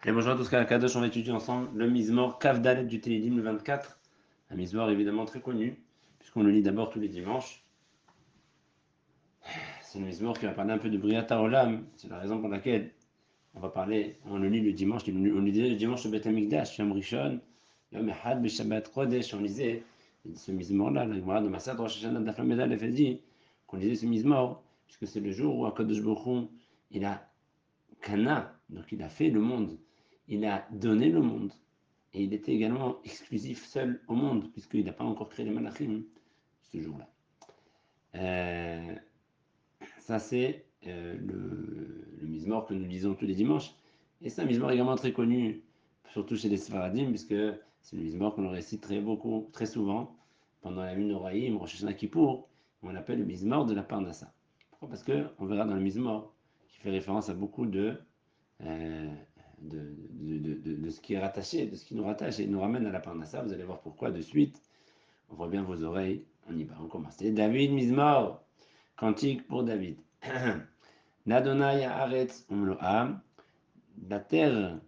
Et bonjour à tous, Kadosh, on va étudier ensemble le Mizmor Kavdalet du Télidim le 24. Un Mizmor évidemment très connu, puisqu'on le lit d'abord tous les dimanches. C'est le Mizmor qui va parler un peu de Briata Olam. C'est la raison pour laquelle on va parler, on le lit le dimanche, on lisait le dimanche au Beth Amikdash, Yom Rishon, Yom Echad, Beshabbat Kodesh, on lisait ce Mizmor-là, la Gemara de Masad Rosh Hashanah Daf Lamed Aleph dit qu'on lisait ce Mizmor, puisque c'est le jour où HaKadosh Baruch Hu, il a Kana, donc il a fait le monde, il a donné le monde. Et il était également exclusif seul au monde, puisqu'il n'a pas encore créé les malachim ce jour-là. Ça, c'est le Mizmor que nous lisons tous les dimanches. Et c'est un Mizmor également très connu, surtout chez les Sfaradim, puisque c'est le Mizmor qu'on récite très souvent, pendant la lune d'Oraïm, Rosh Hashanah Kippour. On l'appelle le Mizmor de la Parnassa. Pourquoi ? Parce qu'on verra dans le Mizmor qui fait référence à beaucoup de ce qui est rattaché, de ce qui nous rattache et nous ramène à la Parnassa. Vous allez voir pourquoi de suite. On voit bien vos oreilles. On y va, on commence. C'est David Mizmor, cantique pour David. L'Adonai Haaretz Umloam, la terre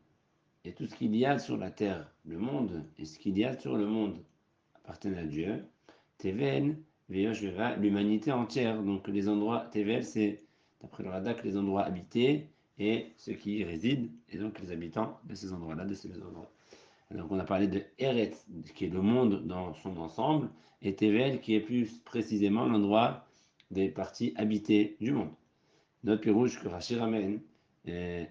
et tout ce qu'il y a sur la terre, le monde et ce qu'il y a sur le monde appartiennent à Dieu. Tevel, Veyoshveva, l'humanité entière. Donc les endroits, Tevel, c'est d'après le Radak les endroits habités et ceux qui y résident, et donc les habitants de ces endroits-là, de ces endroits. Donc on a parlé de Eretz, qui est le monde dans son ensemble, et Tevel, qui est plus précisément l'endroit des parties habitées du monde. Notre pirouche que Rashi ramène, et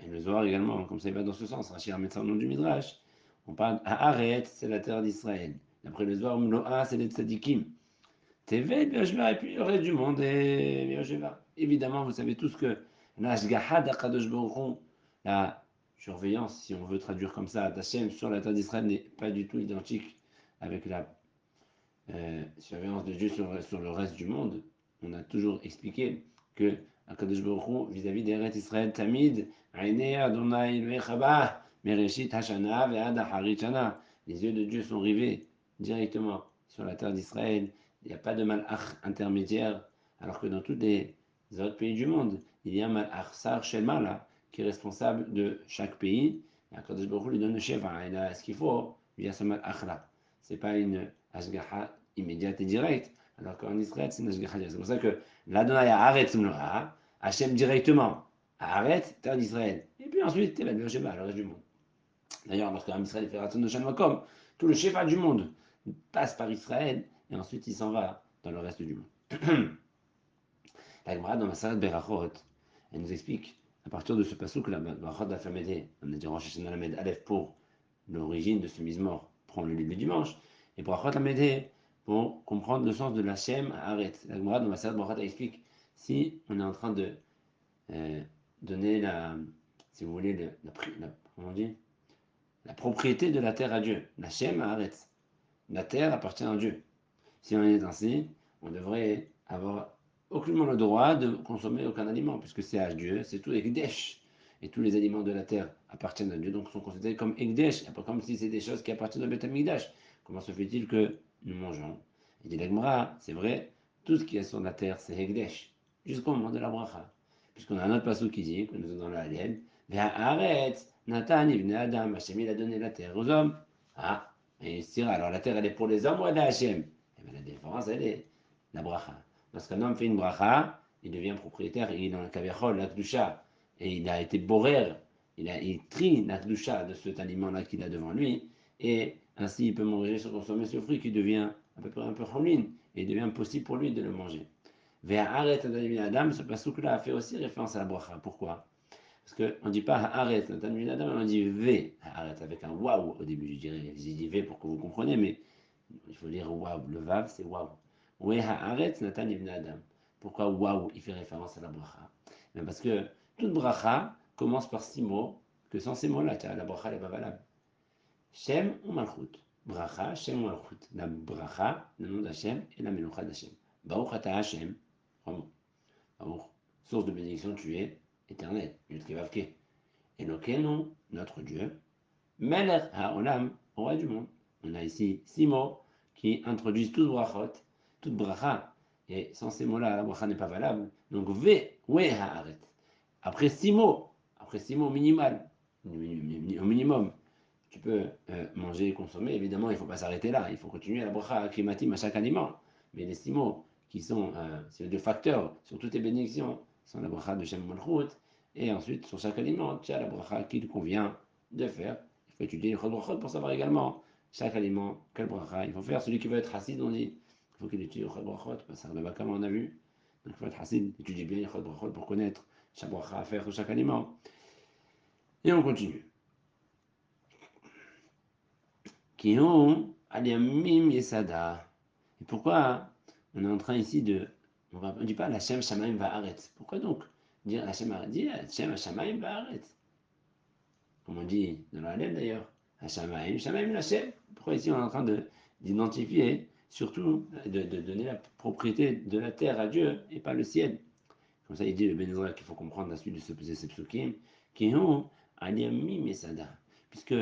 le Zohar également, comme ça il va dans ce sens, Rashi ramène ça au nom du Midrash. On parle à Aretz, c'est la terre d'Israël. D'après le Zohar, Mloa, c'est les tzadikim. Tevel, Be'osheva, et puis le reste du monde est Be'osheva. Évidemment, vous savez tous que l'Ashgaha d'Akadosh Baruch Hu, la surveillance, si on veut traduire comme ça, d'Hachem sur la terre d'Israël n'est pas du tout identique avec la surveillance de Dieu sur le reste du monde. On a toujours expliqué que Akadosh Baruch Hu, vis-à-vis d'Eretz Israël, Tamid, Aïnei Adonai Elvechaba, Mereshit Hashana ve'ad Harit Shana. Les yeux de Dieu sont rivés directement sur la terre d'Israël. Il n'y a pas de malach intermédiaire, alors que dans tous les autres pays du monde, il y a un malach Sar Shemala qui est responsable de chaque pays. Et Akadosh Baruch Hu lui donne le chef, il a ce qu'il faut, il y a ce malach là. C'est pas une Ashgaha immédiate et directe, alors qu'en Israël, c'est une Ashgaha directe. C'est pour ça que l'Adonai Haaretz Mloa, Hachem directement, Haaretz, terre d'Israël. Et puis ensuite, Tevel Be'osheva, le reste du monde. D'ailleurs, lorsqu'un Israël fait Ratzon de Shan Makom, tout le Shefa du monde passe par Israël, et ensuite il s'en va dans le reste du monde. La Gemara dans Masalat Berachot, elle nous explique, à partir de ce passouk, la Berachot d'Afamede, on a dit Rosh Hashanah Lamed Aleph pour l'origine de ce Mizmor, prend le livre du dimanche, et Berachot Lamed pour comprendre le sens de la Shem Haaretz. La Gemara dans Masalat Berachot explique, si on est en train de donner la, si vous voulez, comment on dit, la propriété de la terre à Dieu, la Shem Haaretz. La terre appartient à Dieu. Si on est ainsi, on devrait avoir aucunement le droit de consommer aucun aliment, puisque c'est à Dieu, c'est tout Ekdesh. Et tous les aliments de la terre appartiennent à Dieu, donc sont considérés comme Ekdesh, pas comme si c'est des choses qui appartiennent au Beth Amikdash. Comment se fait-il que nous mangeons? Il dit l'Agmara, c'est vrai, tout ce qui est sur la terre, c'est Ekdesh, jusqu'au moment de la bracha. Puisqu'on a un autre passage qui dit, que nous sommes dans la Haliel, Ve'haaretz, Natan, Ibn Adam, Hachem, il a donné la terre aux hommes. Ah, et il se dira, alors la terre, elle est pour les hommes ou elle est à Hachem? Eh bien, la différence, elle est la bracha. Lorsqu'un homme fait une bracha, il devient propriétaire, il est dans le kavechol, la kdusha, et il a été borer, il trie la kdusha de cet aliment-là qu'il a devant lui, et ainsi il peut manger, consommer ce fruit qui devient à peu près un peu cholin, et il devient possible pour lui de le manger. Vers arrête Adam, ce pasouk-là a fait aussi référence à la bracha. Pourquoi? Parce qu'on ne dit pas arrête Adam, on dit V, arrête avec un waouh au début, je dirais. J'ai dit V pour que vous compreniez, mais il faut dire waouh. Le vav, c'est waouh. Oui, haaretz natan ibn Adam. Pourquoi waouh il fait référence à la bracha? Parce que toute bracha commence par 6 mots, que sans ces mots-là, la bracha n'est pas valable. Shem ou malchut. Bracha, Shem ou malchut. La bracha, le nom d'Hachem, et la melucha d'Hachem. Baruch ata Hachem. Vraiment. Baruch, source de bénédiction, tu es éternel. Yudke vavke. Elokeinu, notre Dieu. Melech haolam, roi du monde. On a ici 6 mots qui introduisent toute brachot, toute bracha. Et sans ces mots-là, la bracha n'est pas valable. Donc, ve haaret. Après 6 mots minimal. au minimum. Tu peux manger et consommer. Évidemment, il ne faut pas s'arrêter là. Il faut continuer la bracha klimatim à chaque aliment. Mais les 6 mots qui sont c'est les 2 facteurs sur toutes les bénédictions sont la bracha de Shem Malchut. Et ensuite, sur chaque aliment, tu as la bracha qu'il convient de faire. Il faut étudier les brachot pour savoir également chaque aliment, quelle bracha il faut faire. Celui qui veut être acide, on dit il faut qu'il étudie les brachot. Ça de comme on a vu. Donc il faut être acide, étudier bien les brachot pour connaître chaque bracha à faire sur chaque aliment. Et on continue. Qui ont aliamim yesada. Et pourquoi on est en train ici de. On ne dit pas Hachem Shamaim Va'aret. Pourquoi donc dire Hachem Va'aret? Dit Hachem Shamaim Va'aret. Comme on dit dans la lettre d'ailleurs. Hashamaim, Shamaim Hachem. Pourquoi ici on est en train d'identifier, surtout de donner la propriété de la terre à Dieu et pas le ciel. Comme ça il dit le Ben Ezra qu'il faut comprendre la suite de ce psukim. Qui ont aliamim yesada. Puisque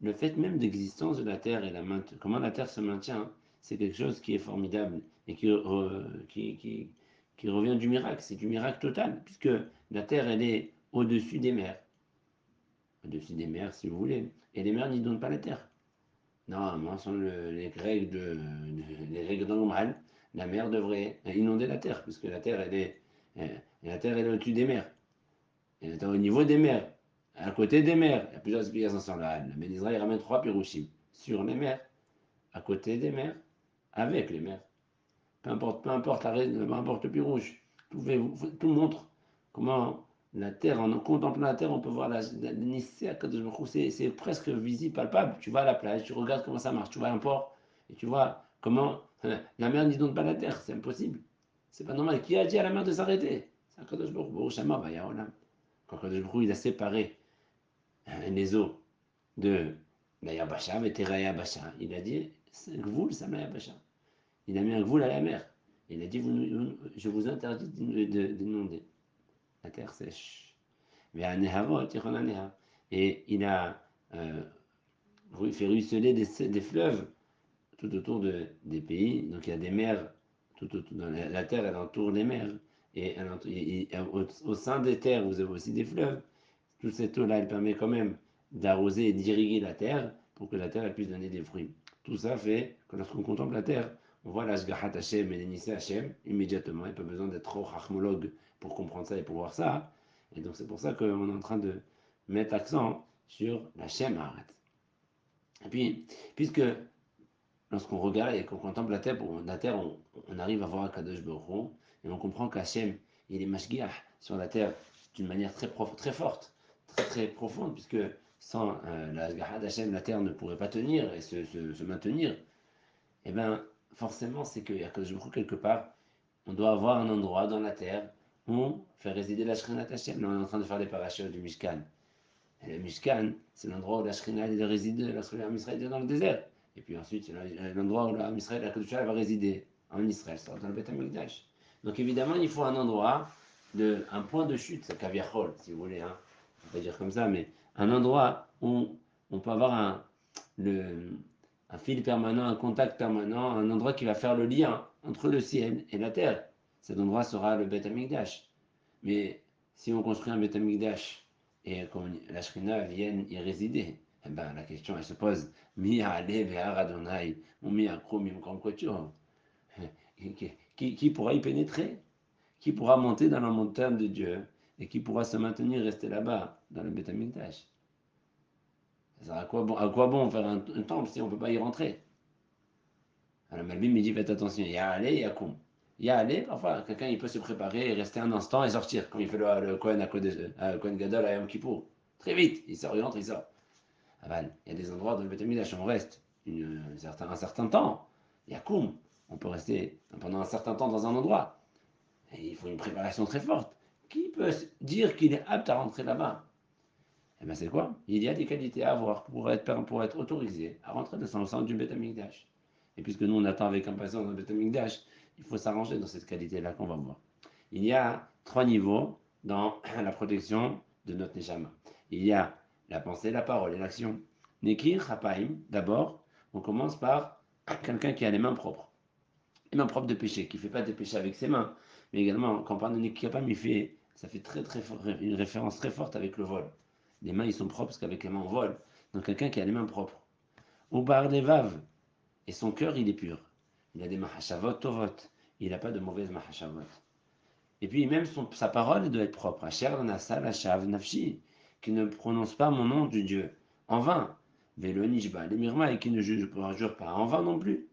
le fait même d'existence de la Terre et comment la Terre se maintient, c'est quelque chose qui est formidable et qui revient du miracle. C'est du miracle total, puisque la Terre, elle est au-dessus des mers. Au-dessus des mers, si vous voulez. Et les mers n'inondent pas la Terre. Normalement, selon les règles normales, la mer devrait inonder la Terre, puisque la Terre, elle est au-dessus des mers. Elle est au niveau des mers. À côté des mers, il y a plusieurs explications sur la Ben Israël ramène 3 pirouchim. Sur les mers, à côté des mers, avec les mers. Peu importe peu importe le pirouche. Tout montre comment la terre, en contemplant la terre, on peut voir c'est presque visible, palpable. Tu vas à la plage, tu regardes comment ça marche. Tu vas à un port et tu vois comment la mer n'inonde pas la terre. C'est impossible. C'est pas normal. Qui a dit à la mer de s'arrêter? C'est un Kadosh Baruch Hu, Shama, Vayaolam. Quand Kadosh Baruch Hu, il a séparé les eaux de la Yabasha, Vetera Yabasha, il a dit Gvoul, Sama Yabasha. Il a mis un gvoul à la mer. Il a dit je vous interdis d'inonder la terre sèche. Et il a fait ruisseler des fleuves tout autour des pays. Donc il y a des mers tout autour. La terre, elle entoure les mers. Et au sein des terres, vous avez aussi des fleuves. Toute cette eau-là, elle permet quand même d'arroser et d'irriguer la terre pour que la terre elle puisse donner des fruits. Tout ça fait que lorsqu'on contemple la terre, on voit l'Ashgahat Hashem et l'Enissé Hashem immédiatement. Il n'y a pas besoin d'être trop chachmologue pour comprendre ça et pour voir ça. Et donc c'est pour ça qu'on est en train de mettre accent sur la Shem Haaret. Et puis, puisque lorsqu'on regarde et qu'on contemple la terre on arrive à voir Kadosh Baruch Hu, et on comprend qu'Hachem, il est mashgiach sur la terre d'une manière très forte, très profonde, puisque sans la Ashgaha d'Hachem, la terre ne pourrait pas tenir et se maintenir. Et bien, forcément, c'est qu'il y a Kadosh Baruch Hu quelque part, on doit avoir un endroit dans la terre où faire résider la Shekhinat Hachem. Là, on est en train de faire les parachutes du Mishkan. Et le Mishkan, c'est l'endroit où la Shekhinah réside, la Shekhinah Israël dans le désert. Et puis ensuite, c'est l'endroit où la Israël, la Kedusha, va résider en Israël, dans le Beth HaMikdash. Donc évidemment, il faut un endroit, un point de chute, c'est Kaviachol, si vous voulez, hein. On va dire comme ça, mais un endroit où on peut avoir un fil permanent, un contact permanent, un endroit qui va faire le lien entre le ciel et la terre. Cet endroit sera le Beth HaMikdash. Mais si on construit un Beth HaMikdash et que la Shrina vienne y résider, eh ben, la question elle se pose Mi ale ve'ar Adonai, ou mi akro mi mkram. Qui pourra y pénétrer? Qui pourra monter dans la montagne de Dieu et qui pourra se maintenir, rester là-bas, dans le Beth HaMikdash? À quoi bon faire un temple si on ne peut pas y rentrer? Alors Malbim me dit faites attention, il y a aller, il y a Koum. Il y a aller, parfois quelqu'un il peut se préparer et rester un instant et sortir, comme il fait le Kohen à Kohen Gadol à Yom Kippour. Très vite, il sort, il entre, il sort. Aval, il y a des endroits dans le Beth Amikdash, on reste un certain temps. Il y a Koum, on peut rester pendant un certain temps dans un endroit. Et il faut une préparation très forte. Qui peut dire qu'il est apte à rentrer là-bas? Eh bien c'est quoi? Il y a des qualités à avoir pour être autorisé à rentrer dans le centre du Beth Amikdash. Et puisque nous on attend avec impatience dans le Beth Amikdash, il faut s'arranger dans cette qualité-là qu'on va voir. Il y a 3 niveaux dans la protection de notre Neshama. Il y a la pensée, la parole et l'action. Nekir, Hapaim, d'abord, on commence par quelqu'un qui a les mains propres. Les mains propres de péché, qui ne fait pas des péchés avec ses mains. Mais également, quand on parle de Nekir Hapaim, ça fait une référence très forte avec le vol. Les mains, ils sont propres parce qu'avec les mains, on vole. Donc quelqu'un qui a les mains propres. Ou bar des vaves. Et son cœur, il est pur. Il a des mahashavot tovot. Il n'a pas de mauvaises mahashavot. Et puis même sa parole doit être propre. Asher nasal ashav nafshi. Qui ne prononce pas mon nom du Dieu en vain. Velo nishba les mirma et qui ne jure pas en vain non plus.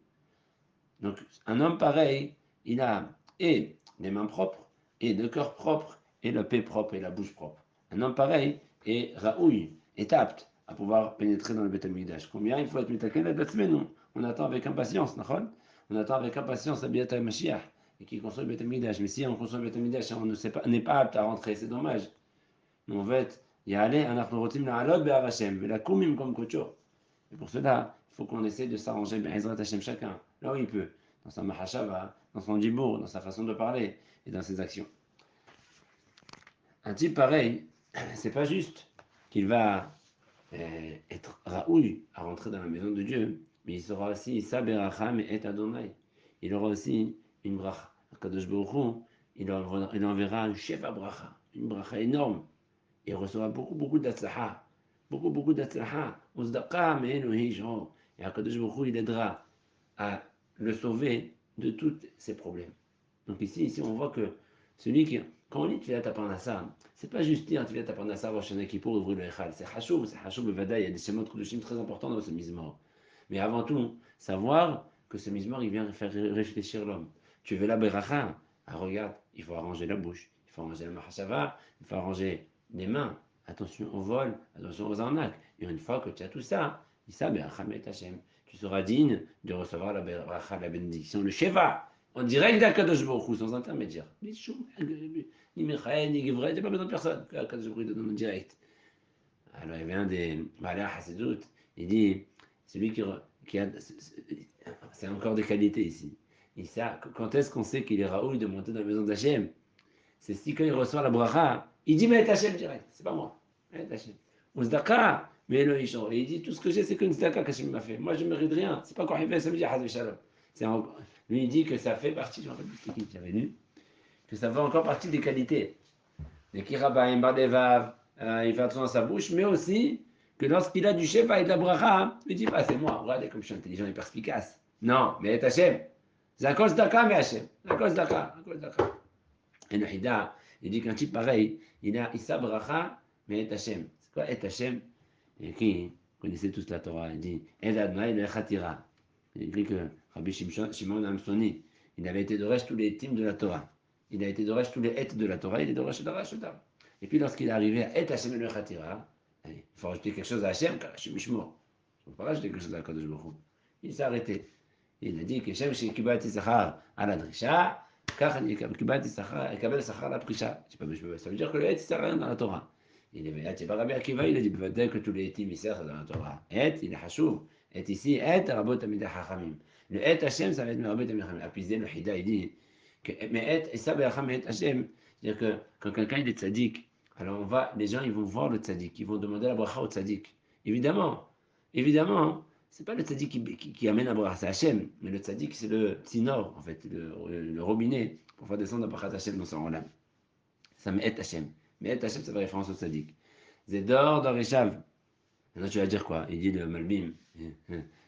Donc un homme pareil, il a et les mains propres, et le cœur propre, et la paix propre, et la bouche propre. Un homme pareil est raoui, est apte à pouvoir pénétrer dans le Beth Amikdash. Combien il faut être mitaken la semaine, non? On attend avec impatience, d'accord? On attend avec impatience la Biata Mashiach, et qui construit le Beth Amikdash. Mais si on construit le Beth Amikdash, on n'est pas apte à rentrer, c'est dommage. Mais en fait, il y a allé, anachnu rotim la alot be'ar Hashem, la kumim comme kocho. Et pour cela, il faut qu'on essaie de s'arranger, Be'ezrat Hashem, chacun, là où il peut, dans sa mahashava, dans son djibour, dans sa façon de parler et dans ses actions. Un type pareil, c'est pas juste qu'il va être raoui à rentrer dans la maison de Dieu, mais il sera aussi Issa Beracham et Adonai. Il aura aussi une bracha. Kadosh Baruch Hu, il enverra un chef à bracha, une bracha énorme. Il recevra beaucoup d'atzlaha, beaucoup d'atzlaha. Uzdaqa me'enu hijro. Et Akadosh Baruch Hu, il aidera à le sauver de tous ses problèmes. Donc ici on voit que celui qui, quand on lit Tfilat HaParnassa, c'est pas juste dire Tfilat HaParnassa, Rosh Hashanah Kippour, ouvrir le Echal. C'est Hashuv Bevada, il y a des Shemot Kudoshim très importants dans ce Mizmor. Mais avant tout, savoir que ce Mizmor, il vient faire réfléchir l'homme. Tu veux la Beracha? Ah, regarde, il faut arranger la bouche, il faut arranger la Mahashava, il faut arranger les mains. Attention au vol, attention aux arnaques. Et une fois que tu as tout ça, tu seras digne de recevoir la beracha, la bénédiction, le Sheva, en direct d'Akadosh Baruch Hu, sans intermédiaire. Ni Michael, ni Givret, il n'y a pas besoin de personne. Akadosh Baruch Hu donne en direct. Alors il vient des Baalei Hasidut, il dit, celui qui a. C'est encore des qualités ici. Et ça, quand est-ce qu'on sait qu'il est raoul de monter dans la maison d'Hachem? C'est si quand il reçoit la bracha, il dit mais Hachem direct, c'est pas moi. Hachem. Uzdaka, mais le Ishon. Et il dit tout ce que j'ai, c'est qu'une Uzdaka qu'Hachem m'a fait. Moi je ne mérite rien. C'est pas quoi il fait, ça me dit Hazé Shalom. Lui il dit que ça fait partie, je me rappelle plus c'était qui avait lu, que ça fait encore partie des qualités. Les Kirabaim, Bardevav, il fait attention à sa bouche, mais aussi que lorsqu'il a du Sheva et de la bracha, il dit pas c'est moi, regardez comme je suis intelligent et perspicace. Non, mais Hachem. C'est à cause d'Aka, mais Hachem. À cause d'Aka, à cause d'Aka. Et le Hida, il dit qu'un type pareil, il a Issa Bracha, mais Et Hashem. C'est quoi Et Hashem? Et qui connaissait tous la Torah, il dit El Adonai le Chatira. Il dit que Rabbi Shimon Amsoni, il avait été Doresh tous les teams de la Torah. Il a été Doresh tous les Et de la Torah, il est Doresh de la Rashota. Et puis lorsqu'il est arrivé à Et Hashem le Chatira, il faut rajouter quelque chose à Hashem, car Hashem Mishmor. Il ne faut pas rajouter quelque chose à Kadosh Baruch Hu. Il s'est arrêté. Il a dit que Hashem Shekibati Zachar à la Drisha, car Kibati Sachar, Kabel Sachar la Prisha. Ça veut dire que le Et, il sert à rien dans la Torah. Il est pas Rabbi Akiva, il a dit peut-être que tous les étim, ils servent dans la Torah. Et, il est Hashuv. Et ici, Et, Rabot Amidah Hachamim. Le Et Hashem, ça va être Rabot Amidah Hachamim. Appuisé, le Hida, il dit que, mais Et, et ça, Beracham, Et Hashem, c'est-à-dire que quand quelqu'un il est tzaddik, alors les gens, ils vont voir le tzaddik, ils vont demander la bracha au tzaddik. Évidemment, c'est pas le tzaddik qui amène la bracha, c'est Hachem, mais le tzaddik, c'est le tzinor, en fait, le robinet, pour faire descendre la bracha Hachem dans son rolam. Ça met Hachem. Mais Hachem, ça fait référence au tzaddik. Zedor Doreshav. Maintenant, tu vas dire quoi? Il dit le Malbim.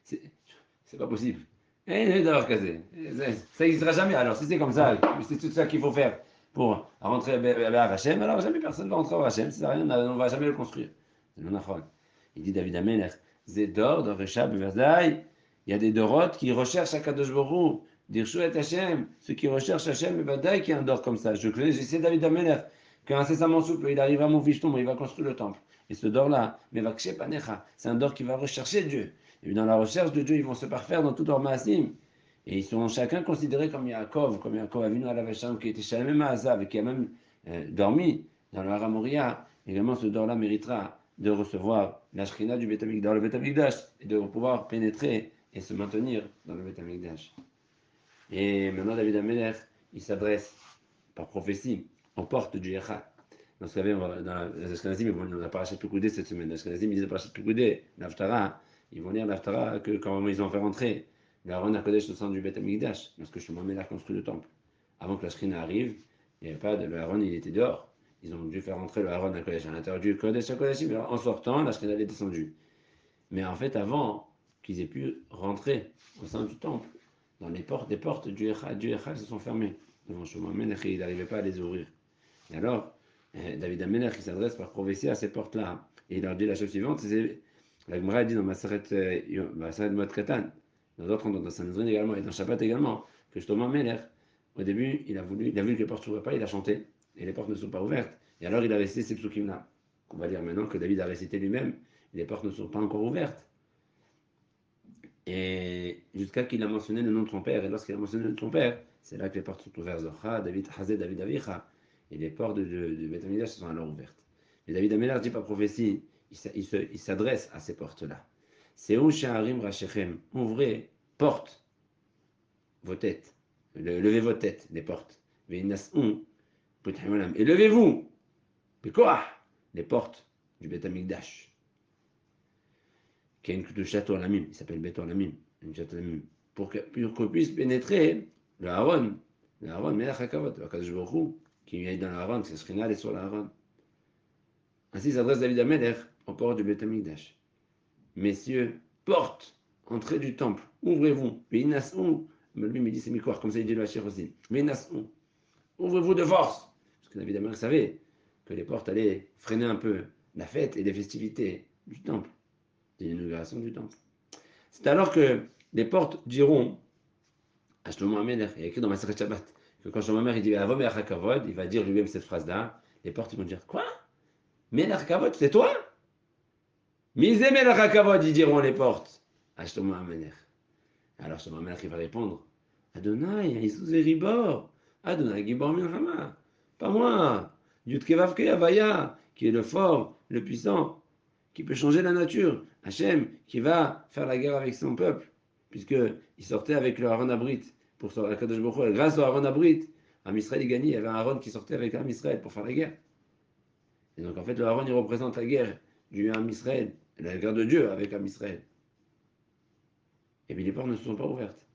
C'est pas possible. Zedor Kazé. Ça n'existera jamais. Alors, si c'est comme ça, c'est tout ça qu'il faut faire pour rentrer à Hachem, alors jamais personne ne va rentrer à Hachem. Ça rien, on ne va jamais le construire. C'est le Nachon. Il dit David Amelech. Zedor Doreshav Versailles. Il y a des Dorotes qui recherchent Akadosh Baruch Hu. Dirshu et Hachem. Ceux qui recherchent Hachem, et Vadaï qui est un dor comme ça. J'essaie David Amelech qu'incessamment sous peu, il arrive à Moufishtom, il va construire le temple. Et ce dor-là, c'est un dor qui va rechercher Dieu. Et dans la recherche de Dieu, ils vont se parfaire dans tout leur maasim. Et ils seront chacun considérés comme Yaakov Avinu à la Vacham, qui était Shalem Maazav et qui a même dormi dans le Haramoria. Également, ce dor-là méritera de recevoir la Shrina du Beth Amikdash, dans le Beth Amikdash, et de pouvoir pénétrer et se maintenir dans le Beth Amikdash. Et maintenant, David Amelech, il s'adresse par prophétie aux portes du Echad. Vous savez, dans les Ashkenazim, on a parlé de Pekudé cette semaine. Les Ashkenazim, ils disent parlé de Pekudé, l'Aftara. Ils vont lire l'Aftara que quand ils ont fait rentrer l'Aaron HaKodesh au centre du Beth Amikdash, lorsque Shlomo Melech a construit le temple. Avant que la Shrina arrive, il n'y avait pas de l'Aaron, il était dehors. ils ont dû faire rentrer le Aaron à Kodesh à l'intérieur du Kodesh à Kodesh, mais en sortant, la Shekhinah est descendue. Mais en fait, avant qu'ils aient pu rentrer au sein du temple, dans les portes du Echad se sont fermées. Devant Shlomo Amelech, il n'arrivait pas à les ouvrir. Et alors, David Amelech, il s'adresse par prophétie à ces portes-là. Et il leur dit la chose suivante, c'est, la Gemara dit dans Maseret Mot Katan, dans d'autres, dans Sanhedrin également, et dans Shabbat également, que Shlomo Amelech, au début, il a vu que les portes ne s'ouvraient pas, il a chanté, et les portes ne sont pas ouvertes. Et alors, il a récité ces psukim-là. On va dire maintenant que David a récité lui-même, les portes ne sont pas encore ouvertes. Et jusqu'à qu'il a mentionné le nom de son père. Et lorsqu'il a mentionné le nom de son père, c'est là que les portes sont ouvertes. Zocha, David Hazé, David Avicha. Et les portes de Beth Amikdash sont alors ouvertes. Mais David Améler dit par prophétie, il s'adresse à ces portes-là. C'est où Sha'arim Rachechem. Ouvrez, portes, vos têtes. Levez vos têtes, des portes. Et levez-vous, les portes du Beth Amikdash. Qui a une Kedushat Olamim, il s'appelle Bet Olamim, une Kedushat Olamim, pour qu'on puisse pénétrer le Aaron, Melech HaKavod, le Kadosh Baruch Hu, qui est dans l'Aaron, c'est Shekhinah, elle est sur l'Aaron. Ainsi s'adresse David Amelech aux portes du Bet Amikdash. Messieurs, porte, entrée du temple, ouvrez-vous, Veinas'u, lui me dit c'est Mikor, comme ça il dit le Hachir aussi, Veinas'u, ouvrez-vous de force, parce que David Amelech savait que les portes allaient freiner un peu la fête et les festivités du temple, de l'inauguration du temple. C'est alors que les portes diront à Shlomo Amelech, il y a écrit dans Masechet Shabbat, que quand Shlomo Amelech dit Avo Melech HaKavod, il va dire lui-même cette phrase-là, les portes vont dire quoi? Melech HaKavod, c'est toi? Misé Melech HaKavod, ils diront les portes à Shlomo Amelech. Alors Shlomo Amelech il va répondre Adonai, Isus Eribor, Adonai Gibor Milchama, pas moi, Yudke Vavke Avaya, qui est le fort, le puissant, qui peut changer la nature, Hachem, qui va faire la guerre avec son peuple, puisqu'il sortait avec le Aaron Abrit, pour sortir Kadosh Baruch Hu, grâce au Aaron Abrit, Am Israël il gagnait, il y avait un Aaron qui sortait avec Am Israël pour faire la guerre. Et donc en fait le Aaron il représente la guerre du Am Israël, la guerre de Dieu avec Am Israël. Et puis les portes ne se sont pas ouvertes.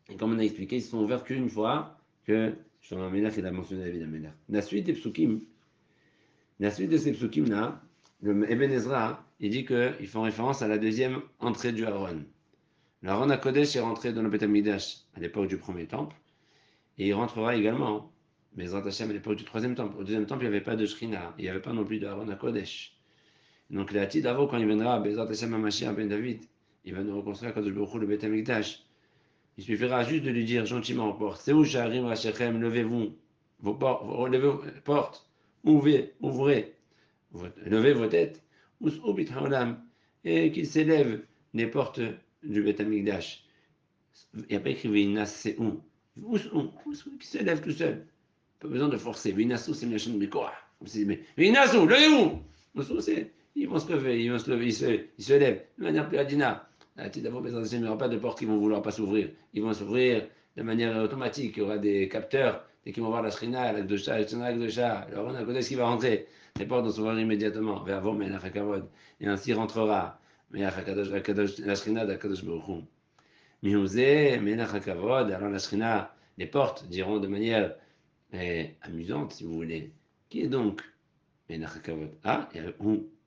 Et comme on a expliqué, ils se sont ouvertes qu'une fois que Shlomo Amelech il a mentionné David Amelech. La suite des psukim, la suite de ces psukim-là, le Eben Ezra, il dit qu'ils font référence à la deuxième entrée du Aaron. Le Aaron HaKodesh est rentré dans le Beth Amikdash à l'époque du premier temple, et il rentrera également, Bezrat Hashem, à l'époque du troisième temple. Au deuxième temple, il n'y avait pas de Shrina, il n'y avait pas non plus de Aaron HaKodesh. Donc, la Tid d'avant, quand il viendra, Bezrat Hashem HaMashiach Ben David, il va nous reconstruire Kadosh Baruch Hu, le Beth Amikdash. Il suffira juste de lui dire gentiment aux portes, c'est où Sha'arim Rachechem, levez-vous, levez vos portes, ouvrez, levez vos têtes, et qu'il s'élève les portes du Beth Amikdash. Il n'y a pas écrit Veinas, c'est où qui s'élève tout seul. Pas besoin de forcer. Veinasou, c'est une chaîne de quoi. Veinasou, levez-vous. Ils vont se lever, ils se lèvent. De manière plus adina. D'abord, il n'y aura pas de portes qui vont vouloir pas s'ouvrir. Ils vont s'ouvrir de manière automatique. Il y aura des capteurs. Dès qu'ils vont voir la shrina, la gdosha, alors on a côté ce qui va rentrer. Les portes vont s'ouvrir immédiatement. Et ainsi rentrera. La shrina d'Akadosh Baruch Hu. Mihouzé, Melech HaKavod, alors la Shrina, les portes diront de manière amusante, si vous voulez. Qui est donc Melech HaKavod? Ah, il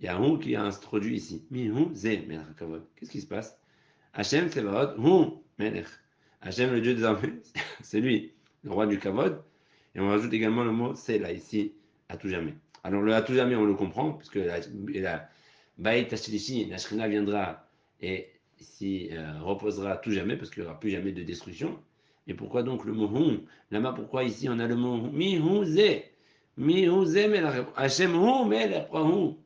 y a un qui a introduit ici. Mihouzé, Melech HaKavod. Qu'est-ce qui se passe? Hachem Tsevaot, Melech. Hachem, le Dieu des armées, c'est lui, le roi du Kavod. Et on rajoute également le mot c'est là, ici, à tout jamais. Alors le à tout jamais, on le comprend, puisque la Baït Hashilishi, la Shrina viendra et s'y reposera à tout jamais, parce qu'il n'y aura plus jamais de destruction. Et pourquoi donc le mot Hum? Là-bas, pourquoi ici on a le mot Mi Hu Ze? Mi Hu Ze Melech. Hachem Hu Melech Hu.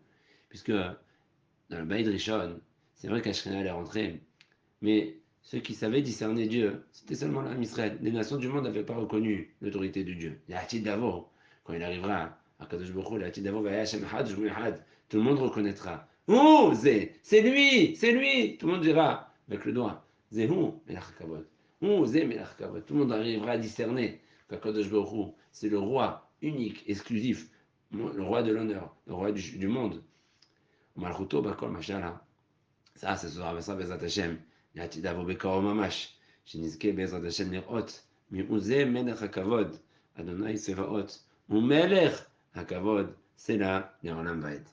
Puisque dans le Baït Rishon, c'est vrai qu'Ashrina est rentrée, mais ceux qui savaient discerner Dieu, c'était seulement l'âme Israël. Les nations du monde n'avaient pas reconnu l'autorité de Dieu. L'Atid d'Avo, quand il arrivera à Kadosh Baruch Hu, l'Atid d'Avo, tout le monde reconnaîtra. Oh, c'est lui. Tout le monde dira avec le doigt. Zéhou, Melach Kavod. Oh, Zé, Melach Kavod. Tout le monde arrivera à discerner qu'Akadosh Baruch Hu, c'est le roi unique, exclusif, le roi de l'honneur, le roi du monde. Malchuto, Bakol, Machala. Ça, ce sera ça, Bezat Hashem. לעתיד לבוא בקרוב ממש, שנזכה בעזרת השם לראות מעוזה מלך הכבוד, Adonai Sevaot, Umelech Hakavod, Sela, Leolam Vaed.